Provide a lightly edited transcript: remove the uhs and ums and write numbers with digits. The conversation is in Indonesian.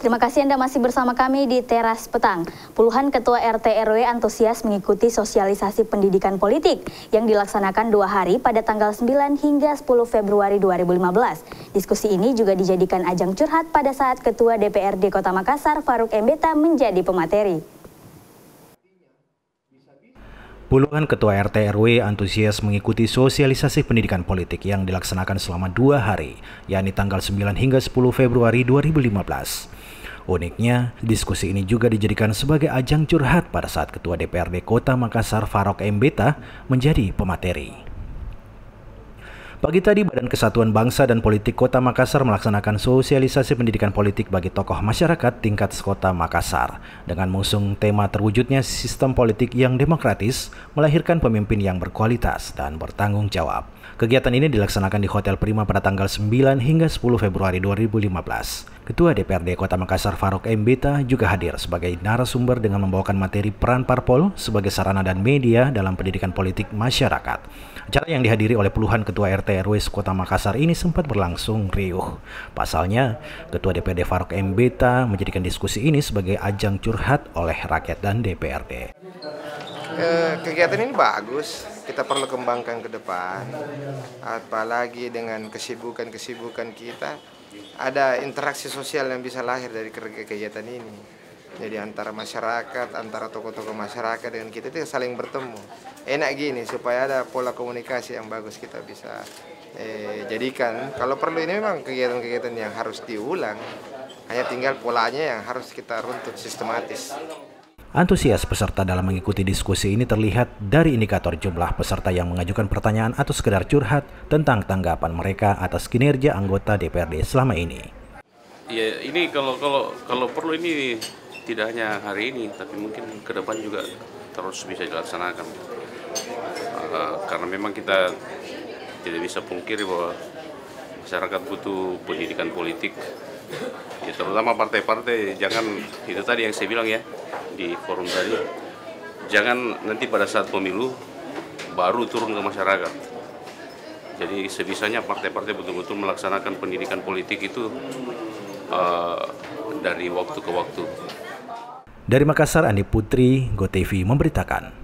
Terima kasih Anda masih bersama kami di Teras Petang. Puluhan ketua RT RW antusias mengikuti sosialisasi pendidikan politik yang dilaksanakan 2 hari pada tanggal 9 hingga 10 Februari 2015. Diskusi ini juga dijadikan ajang curhat pada saat Ketua DPRD Kota Makassar, Faruk Mbeta, menjadi pemateri. Puluhan ketua RT RW antusias mengikuti sosialisasi pendidikan politik yang dilaksanakan selama 2 hari, yakni tanggal 9 hingga 10 Februari 2015. Uniknya, diskusi ini juga dijadikan sebagai ajang curhat pada saat Ketua DPRD Kota Makassar, Faruk Mbeta, menjadi pemateri. Pagi tadi, Badan Kesatuan Bangsa dan Politik Kota Makassar melaksanakan sosialisasi pendidikan politik bagi tokoh masyarakat tingkat Kota Makassar. Dengan mengusung tema terwujudnya sistem politik yang demokratis, melahirkan pemimpin yang berkualitas dan bertanggung jawab. Kegiatan ini dilaksanakan di Hotel Prima pada tanggal 9 hingga 10 Februari 2015. Ketua DPRD Kota Makassar, Faruk Mbeta, juga hadir sebagai narasumber dengan membawakan materi peran parpol sebagai sarana dan media dalam pendidikan politik masyarakat. Acara yang dihadiri oleh puluhan ketua RT RW Kota Makassar ini sempat berlangsung riuh. Pasalnya, Ketua DPRD Faruk Mbeta menjadikan diskusi ini sebagai ajang curhat oleh rakyat dan DPRD. Kegiatan ini bagus, kita perlu kembangkan ke depan. Apalagi dengan kesibukan kita, ada interaksi sosial yang bisa lahir dari kegiatan ini. Jadi antara masyarakat, antara tokoh-tokoh masyarakat dengan kita itu saling bertemu. Enak gini supaya ada pola komunikasi yang bagus kita bisa jadikan. Kalau perlu ini memang kegiatan-kegiatan yang harus diulang. Hanya tinggal polanya yang harus kita runtut sistematis. Antusias peserta dalam mengikuti diskusi ini terlihat dari indikator jumlah peserta yang mengajukan pertanyaan atau sekedar curhat tentang tanggapan mereka atas kinerja anggota DPRD selama ini. Ya, ini kalau perlu ini tidak hanya hari ini, tapi mungkin ke depan juga terus bisa dilaksanakan. Karena memang kita tidak bisa pungkiri bahwa masyarakat butuh pendidikan politik. Ya, terutama partai-partai, jangan itu tadi yang saya bilang ya di forum tadi, jangan nanti pada saat pemilu baru turun ke masyarakat. Jadi sebisanya partai-partai betul-betul melaksanakan pendidikan politik itu dari waktu ke waktu. Dari Makassar, Andi Putri, GoTV memberitakan.